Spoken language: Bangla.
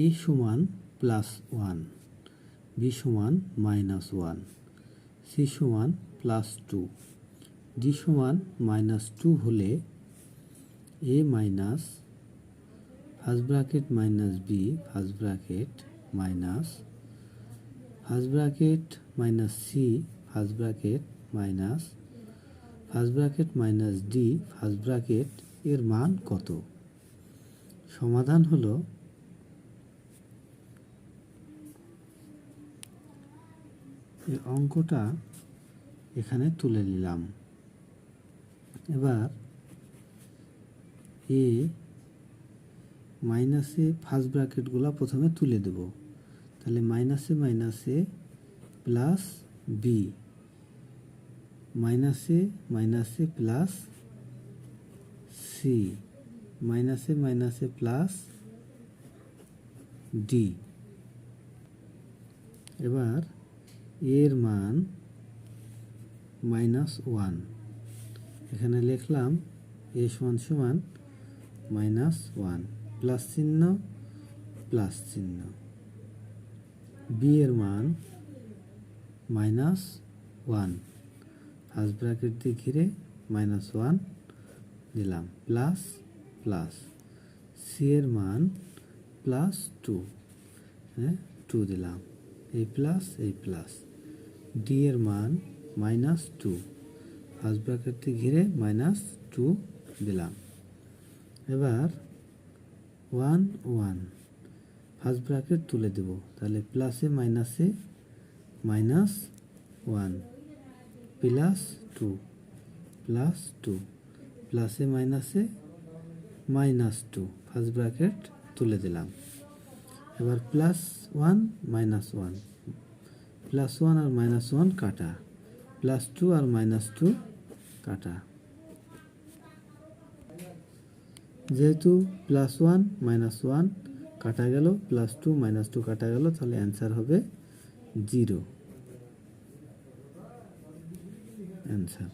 এ সমান +1, বি সমান -1, সি সমান +2, ডি সমান -2 হলে A minus first bracket minus B first bracket minus first bracket minus C first bracket minus first bracket minus D first bracket এর মান কত? সমাধান হলো এই অঙ্কটা এখানে তুলে নিলাম। এবার এ মাইনাসে ফার্স্ট ব্র্যাকেটগুলো প্রথমে তুলে দেব। তাহলে মাইনাসে মাইনাসে প্লাস বি, মাইনাসে মাইনাসে প্লাস সি, মাইনাসে মাইনাসে প্লাস ডি। এবার এর মান -1, এখানে লিখলাম এ সমান সমান -1, প্লাস চিহ্ন প্লাস চিহ্ন। বি এর মান -1, ফার্স্ট ব্র্যাকেট দিয়ে ঘিরে -1 দিলাম, প্লাস প্লাস। সি এর মান +2, 2 দিলাম, এই প্লাস এই প্লাস। ডি এর মান -2, ফার্স্ট ব্র্যাকেট দিয়ে ঘিরে -2 দিলাম। এবার 1 1 ফার্স্ট ব্র্যাকেট তুলে দেব। তাহলে প্লাসে মাইনাসে -1 +2 +2, প্লাসে মাইনাসে -2 ফার্স্ট ব্র্যাকেট তুলে দিলাম। এবার +1 -1, +1 আর -1 কাটা, +2 আর -2 কাটা। যেহেতু +1 -1 কাটা গেল, +2 -2 কাটা গেল, তাহলে অ্যান্সার হবে 0 অ্যান্সার।